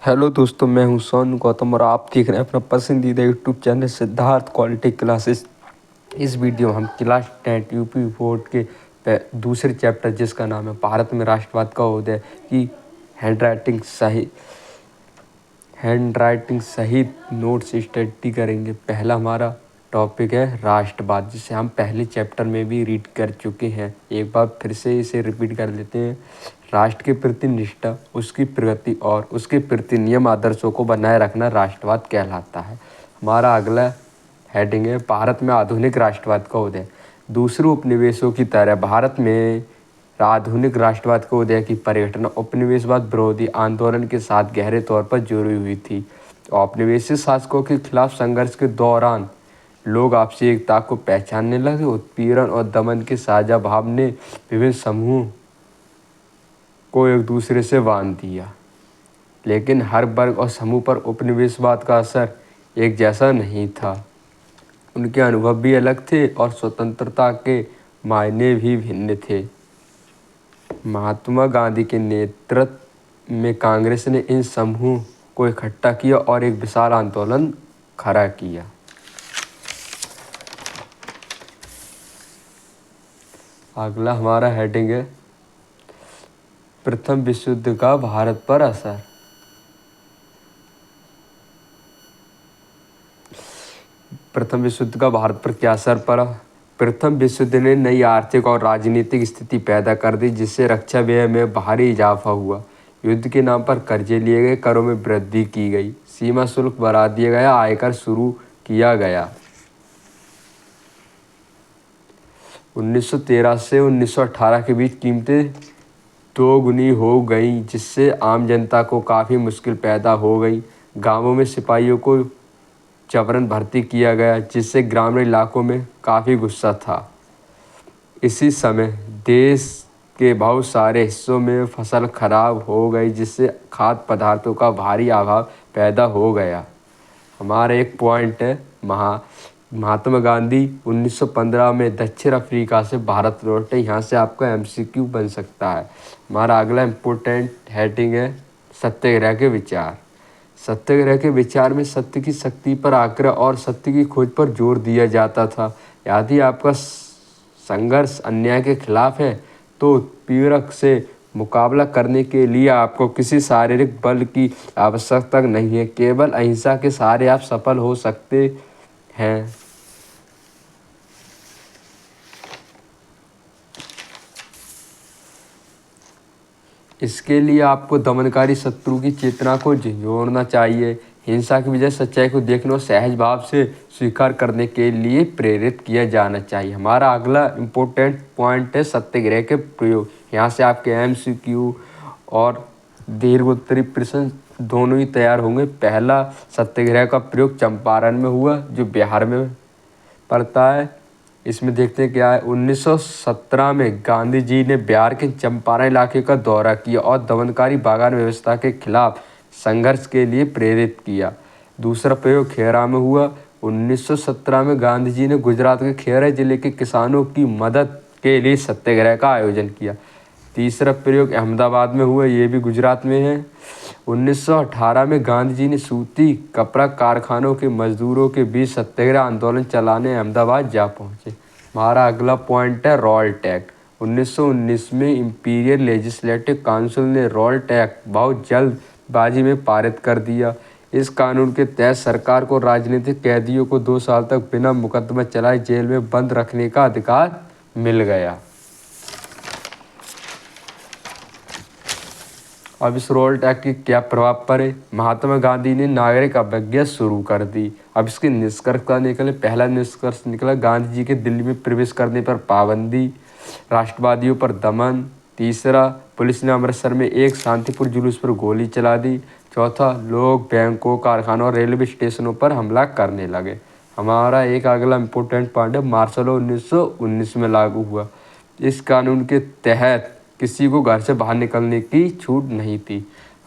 Hello दोस्तों, मैं हूं सोनू गौतम और आप देख रहे हैं अपना पसंदीदा YouTube channel Siddharth quality classes. इस वीडियो में हम क्लास 10 यूपी बोर्ड के दूसरे चैप्टर जिसका नाम है भारत में राष्ट्रवाद का उदय की हैंडराइटिंग सहित नोट्स स्टडी करेंगे। पहला हमारा टॉपिक है राष्ट्रवाद, जिसे हम पहले चैप्टर में भी रीड कर चुके हैं। एक बार फिर से इसे रिपीट कर लेते हैं। राष्ट्र के प्रति निष्ठा, उसकी प्रगति और उसके प्रति नियम आदर्शों को बनाए रखना राष्ट्रवाद कहलाता है। हमारा अगला हेडिंग है भारत में आधुनिक राष्ट्रवाद का उदय। दूसरे उपनिवेशों की तरह भारत में आधुनिक राष्ट्रवाद के उदय की परिघटना उपनिवेशवाद विरोधी आंदोलन के साथ गहरे तौर पर जुड़ी हुई थी। औपनिवेशिक शासकों के खिलाफ संघर्ष के दौरान लोग आपसी एकता को पहचानने लगे। उत्पीड़न और दमन के साझा भाव ने विभिन्न समूह को एक दूसरे से बांध दिया, लेकिन हर वर्ग और समूह पर उपनिवेशवाद का असर एक जैसा नहीं था। उनके अनुभव भी अलग थे और स्वतंत्रता के मायने भी भिन्न थे। महात्मा गांधी के नेतृत्व में कांग्रेस ने इन समूह को इकट्ठा किया और एक विशाल आंदोलन खड़ा किया। अगला हमारा हेडिंग है प्रथम विश्व युद्ध का भारत पर असर। प्रथम विश्व युद्ध का भारत पर क्या असर पड़ा? प्रथम विश्व युद्ध ने नई आर्थिक और राजनीतिक स्थिति पैदा कर दी, जिससे रक्षा व्यय में भारी इजाफा हुआ। युद्ध के नाम पर कर्जे लिए गए, करों में वृद्धि की गई, सीमा शुल्क बढ़ा दिया गया, आयकर शुरू किया गया। 1913 से 1918 के बीच कीमतें दोगुनी हो गई, जिससे आम जनता को काफ़ी मुश्किल पैदा हो गई। गांवों में सिपाहियों को जबरन भर्ती किया गया, जिससे ग्रामीण इलाकों में काफ़ी गुस्सा था। इसी समय देश के बहुत सारे हिस्सों में फसल खराब हो गई, जिससे खाद्य पदार्थों का भारी अभाव पैदा हो गया। हमारा एक पॉइंट है महात्मा गांधी 1915 में दक्षिण अफ्रीका से भारत लौटे। यहाँ से आपका MCQ बन सकता है। हमारा अगला इम्पोर्टेंट हेडिंग है सत्याग्रह के विचार। सत्याग्रह के विचार में सत्य की शक्ति पर आग्रह और सत्य की खोज पर जोर दिया जाता था। यदि आपका संघर्ष अन्याय के खिलाफ है तो उत्पीड़क से मुकाबला करने के लिए आपको किसी शारीरिक बल की आवश्यकता नहीं है, केवल अहिंसा के सहारे आप सफल हो सकते हैं। इसके लिए आपको दमनकारी शत्रु की चेतना को झिझोड़ना चाहिए, हिंसा की बजाय सच्चाई को देखने और सहज भाव से स्वीकार करने के लिए प्रेरित किया जाना चाहिए। हमारा अगला इम्पोर्टेंट पॉइंट है सत्याग्रह के प्रयोग। यहाँ से आपके MCQ और दीर्घोत्तरी प्रश्न दोनों ही तैयार होंगे। पहला सत्याग्रह का प्रयोग चंपारण में हुआ, जो बिहार में पड़ता है। इसमें देखते हैं क्या है। 1917 में गांधी जी ने बिहार के चंपारण इलाके का दौरा किया और दमनकारी बागान व्यवस्था के खिलाफ संघर्ष के लिए प्रेरित किया। दूसरा प्रयोग खेरा में हुआ। 1917 में गांधी जी ने गुजरात के खेरा जिले के किसानों की मदद के लिए सत्याग्रह का आयोजन किया। तीसरा प्रयोग अहमदाबाद में हुआ, ये भी गुजरात में है। 1918 में गांधी जी ने सूती कपड़ा कारखानों के मजदूरों के बीच सत्याग्रह आंदोलन चलाने अहमदाबाद जा पहुंचे। हमारा अगला पॉइंट है रॉल्ट एक्ट। 1919 में इंपीरियल लेजिस्लेटिव काउंसिल ने रॉल्ट एक्ट बहुत जल्दबाजी में पारित कर दिया। इस कानून के तहत सरकार को राजनीतिक कैदियों को 2 साल तक बिना मुकदमा चलाए जेल में बंद रखने का अधिकार मिल गया। अब इस रॉल्ट एक्ट के क्या प्रभाव पड़े? महात्मा गांधी ने नागरिक अवज्ञा शुरू कर दी। अब इसके निष्कर्ष क्या निकले? पहला निष्कर्ष निकला गांधी जी के दिल्ली में प्रवेश करने पर पाबंदी, राष्ट्रवादियों पर दमन। तीसरा, पुलिस ने अमृतसर में एक शांतिपूर्ण जुलूस पर गोली चला दी। चौथा, लोग बैंकों, कारखानों और रेलवे स्टेशनों पर हमला करने लगे। हमारा एक अगला इम्पोर्टेंट पॉइंट है मार्शल लॉ 1919 में लागू हुआ। इस कानून के तहत किसी को घर से बाहर निकलने की छूट नहीं थी।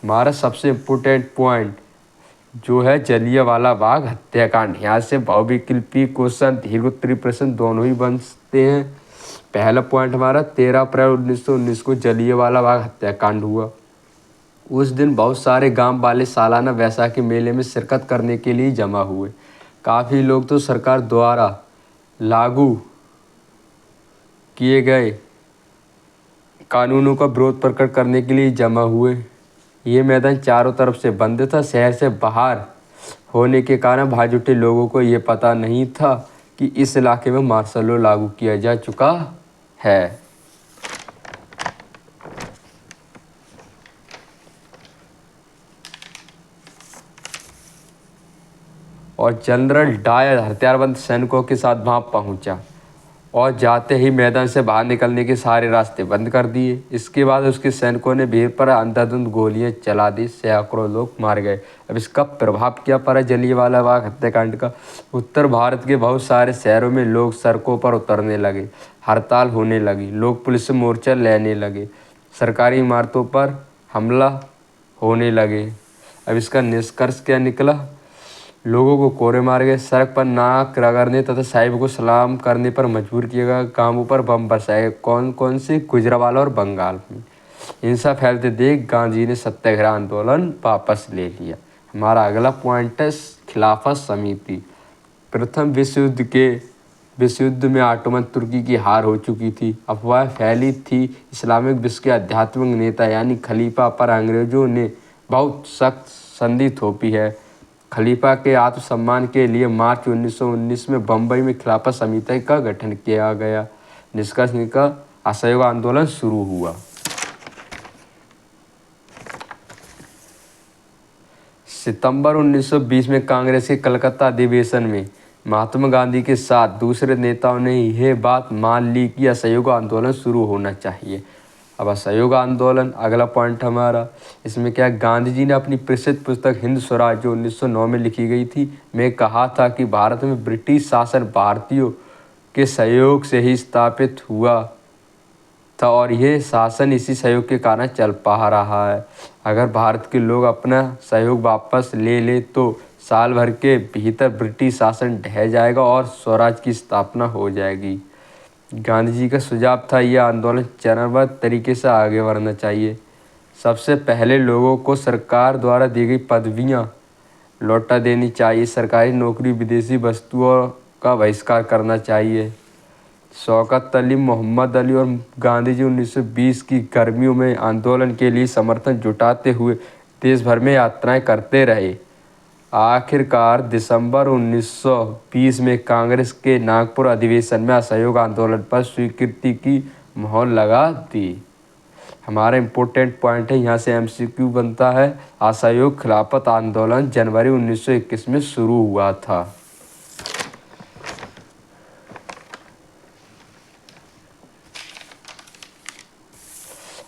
हमारा सबसे इम्पोर्टेंट पॉइंट जो है जलियांवाला बाग हत्याकांड। यहाँ से बहुविकल्पी क्वेश्चन, दीर्घोत्तरी प्रश्न दोनों ही बनते हैं। पहला पॉइंट हमारा 13 अप्रैल 1919 को जलियांवाला बाग हत्याकांड हुआ। उस दिन बहुत सारे गांव वाले सालाना वैसाखी मेले में शिरकत करने के लिए जमा हुए। काफ़ी लोग तो सरकार द्वारा लागू किए गए कानूनों का विरोध प्रकट करने के लिए जमा हुए। ये मैदान चारों तरफ से बंद था। शहर से बाहर होने के कारण वहाँ जुटे लोगों को ये पता नहीं था कि इस इलाके में मार्शल लॉ लागू किया जा चुका है। और जनरल डायर हथियारबंद सैनिकों के साथ वहाँ पहुँचा और जाते ही मैदान से बाहर निकलने के सारे रास्ते बंद कर दिए। इसके बाद उसके सैनिकों ने भीड़ पर अंधाधुंध गोलियां चला दी। सैकड़ों लोग मार गए। अब इसका प्रभाव क्या पड़ा जलियांवाला बाग हत्याकांड का? उत्तर भारत के बहुत सारे शहरों में लोग सड़कों पर उतरने लगे, हड़ताल होने लगी, लोग पुलिस से मोर्चा लेने लगे, सरकारी इमारतों पर हमला होने लगे। अब इसका निष्कर्ष क्या निकला? लोगों को कोरे मारे गए, सड़क पर नाक रगड़ने तथा साहिब को सलाम करने पर मजबूर किया गया, गांवों पर बम बरसाए। कौन कौन से? गुजरांवाला और बंगाल में। हिंसा फैलते देख गांधी ने सत्याग्रह आंदोलन वापस ले लिया। हमारा अगला पॉइंट है खिलाफत समिति। प्रथम विश्व युद्ध में ऑटोमन तुर्की की हार हो चुकी थी। अफवाह फैली थी इस्लामिक विश्व के आध्यात्मिक नेता यानी खलीफा पर अंग्रेजों ने बहुत सख्त संधि थोपी है। खलीफा के आत्मसम्मान के लिए मार्च 1919 में बम्बई में खिलाफत समिति का गठन किया गया। निष्कर्ष निकला, असहयोग आंदोलन शुरू हुआ। सितंबर 1920 में कांग्रेस के कलकत्ता अधिवेशन में महात्मा गांधी के साथ दूसरे नेताओं ने यह बात मान ली कि असहयोग आंदोलन शुरू होना चाहिए। अब असहयोग आंदोलन अगला पॉइंट हमारा। इसमें क्या, गांधी जी ने अपनी प्रसिद्ध पुस्तक हिंद स्वराज जो 1909 में लिखी गई थी में कहा था कि भारत में ब्रिटिश शासन भारतीयों के सहयोग से ही स्थापित हुआ था और यह शासन इसी सहयोग के कारण चल पा रहा है। अगर भारत के लोग अपना सहयोग वापस ले ले तो साल भर के भीतर ब्रिटिश शासन ढह जाएगा और स्वराज की स्थापना हो जाएगी। गांधी जी का सुझाव था यह आंदोलन चरणबद्ध तरीके से आगे बढ़ना चाहिए। सबसे पहले लोगों को सरकार द्वारा दी गई पदवियां लौटा देनी चाहिए। सरकारी नौकरी, विदेशी वस्तुओं का बहिष्कार करना चाहिए। शौकत अली, मोहम्मद अली और गांधी जी 1920 की गर्मियों में आंदोलन के लिए समर्थन जुटाते हुए देश भर में यात्राएं करते रहे। आखिरकार दिसंबर 1920 में कांग्रेस के नागपुर अधिवेशन में असहयोग आंदोलन पर स्वीकृति की मोहर लगा दी। हमारा इम्पोर्टेंट पॉइंट है, यहाँ से MCQ बनता है। असहयोग खिलाफत आंदोलन जनवरी 1921 में शुरू हुआ था।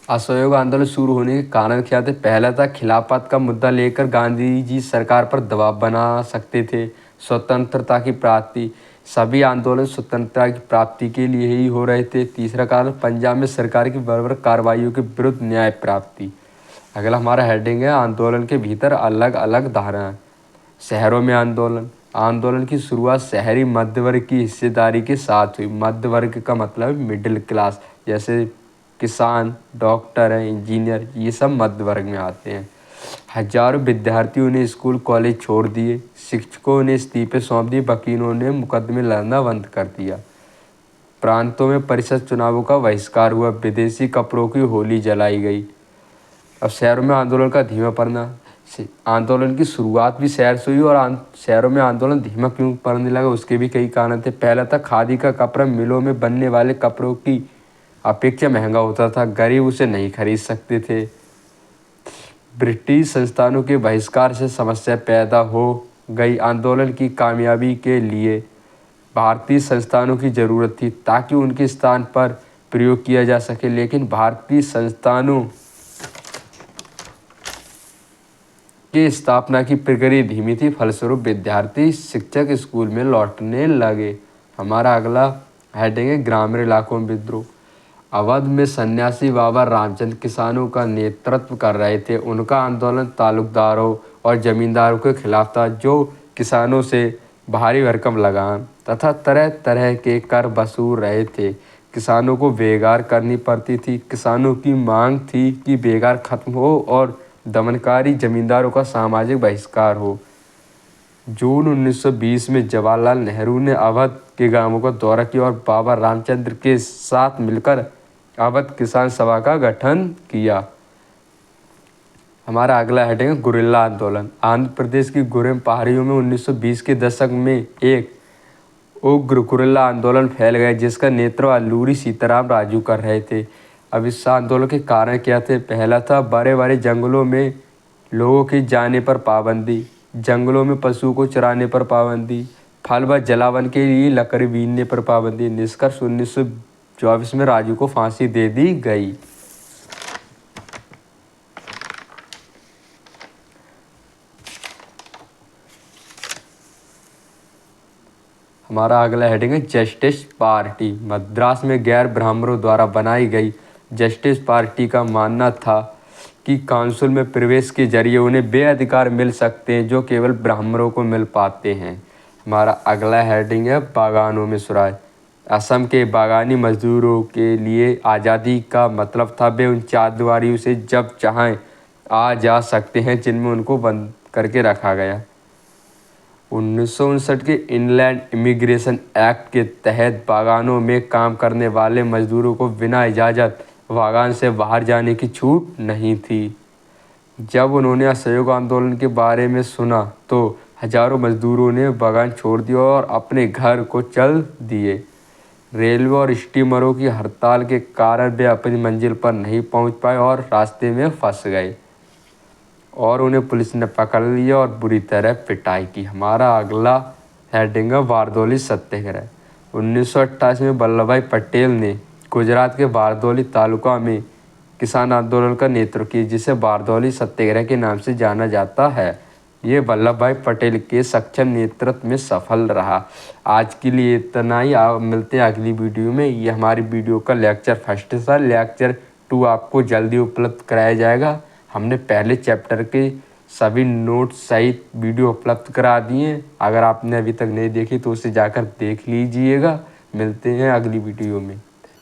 असहयोग आंदोलन शुरू होने के कारण क्या थे? पहला था खिलाफत का मुद्दा लेकर गांधी जी सरकार पर दबाव बना सकते थे। स्वतंत्रता की प्राप्ति, सभी आंदोलन स्वतंत्रता की प्राप्ति के लिए ही हो रहे थे। तीसरा कारण पंजाब में सरकार की बर्बर कार्रवाइयों के विरुद्ध न्याय प्राप्ति। अगला हमारा हेडिंग है आंदोलन के भीतर अलग अलग धाराएं। शहरों में आंदोलन की शुरुआत शहरी मध्य वर्ग की हिस्सेदारी के साथ हुई। मध्य वर्ग का मतलब मिडिल क्लास, जैसे किसान, डॉक्टर हैं, इंजीनियर, ये सब मध्य वर्ग में आते हैं। हजारों विद्यार्थियों ने स्कूल कॉलेज छोड़ दिए, शिक्षकों ने इस्तीफे सौंप दिए, वकीलों ने मुकदमे लड़ना बंद कर दिया। प्रांतों में परिषद चुनावों का बहिष्कार हुआ, विदेशी कपड़ों की होली जलाई गई। अब शहरों में आंदोलन का धीमा पड़ना। आंदोलन की शुरुआत भी शहर से हुई और शहरों में आंदोलन धीमा क्यों पड़ने लगा उसके भी कई कारण थे। पहला था खादी का कपड़ा मिलों में बनने वाले कपड़ों की अपेक्षा महंगा होता था, गरीब उसे नहीं खरीद सकते थे। ब्रिटिश संस्थानों के बहिष्कार से समस्या पैदा हो गई। आंदोलन की कामयाबी के लिए भारतीय संस्थानों की ज़रूरत थी ताकि उनके स्थान पर प्रयोग किया जा सके, लेकिन भारतीय संस्थानों की स्थापना की प्रक्रिया धीमी थी। फलस्वरूप विद्यार्थी शिक्षक स्कूल में लौटने लगे। हमारा अगला हेडिंग है ग्रामीण इलाकों में विद्रोह। अवध में सन्यासी बाबा रामचंद्र किसानों का नेतृत्व कर रहे थे। उनका आंदोलन तालुकदारों और जमींदारों के खिलाफ था जो किसानों से भारी भरकम लगान तथा तरह तरह के कर वसूल रहे थे। किसानों को बेगार करनी पड़ती थी। किसानों की मांग थी कि बेगार खत्म हो और दमनकारी जमींदारों का सामाजिक बहिष्कार हो। जून 1920 में जवाहरलाल नेहरू ने अवध के गांवों का दौरा किया और बाबा रामचंद्र के साथ मिलकर अवध किसान सभा का गठन किया। हमारा अगला हेडिंग है गुरिल्ला आंदोलन। आंध्र प्रदेश की गुरेम पहाड़ियों में 1920 के दशक में एक उग्र गुरिल्ला आंदोलन फैल गया जिसका नेतृत्व अल्लूरी सीताराम राजू कर रहे थे। अब इस आंदोलन के कारण क्या थे? पहला था बड़े बड़े जंगलों में लोगों के जाने पर पाबंदी, जंगलों में पशुओं को चराने पर पाबंदी, फल व जलावन के लिए लकड़ी बीनने पर पाबंदी। निष्कर्ष 1924 में राजू को फांसी दे दी गई। हमारा अगला हेडिंग है जस्टिस पार्टी। मद्रास में गैर ब्राह्मणों द्वारा बनाई गई जस्टिस पार्टी का मानना था कि काउंसिल में प्रवेश के जरिए उन्हें वे अधिकार मिल सकते हैं जो केवल ब्राह्मणों को मिल पाते हैं। हमारा अगला हेडिंग है बागानों में सुराज। असम के बागानी मजदूरों के लिए आज़ादी का मतलब था वे उन चारदीवारियों से जब चाहें आ जा सकते हैं जिनमें उनको बंद करके रखा गया। 1959 के इनलैंड इमिग्रेशन एक्ट के तहत बागानों में काम करने वाले मजदूरों को बिना इजाज़त बागान से बाहर जाने की छूट नहीं थी। जब उन्होंने असहयोग आंदोलन के बारे में सुना तो हजारों मजदूरों ने बागान छोड़ दिया और अपने घर को चल दिए। रेलवे और स्टीमरों की हड़ताल के कारण वे अपनी मंजिल पर नहीं पहुंच पाए और रास्ते में फंस गए और उन्हें पुलिस ने पकड़ लिया और बुरी तरह पिटाई की। हमारा अगला हेडिंग है बारदौली सत्याग्रह। 1928 में वल्लभ भाई पटेल ने गुजरात के बारदौली तालुका में किसान आंदोलन का नेतृत्व किया जिसे बारदौली सत्याग्रह के नाम से जाना जाता है। ये वल्लभ भाई पटेल के सक्षम नेतृत्व में सफल रहा। आज के लिए इतना ही। आप मिलते हैं अगली वीडियो में। ये हमारी वीडियो का लेक्चर फर्स्ट था। लेक्चर 2 आपको जल्दी उपलब्ध कराया जाएगा। हमने पहले चैप्टर के सभी नोट्स सहित वीडियो उपलब्ध करा दिए। अगर आपने अभी तक नहीं देखी तो उसे जाकर देख लीजिएगा। मिलते हैं अगली वीडियो में।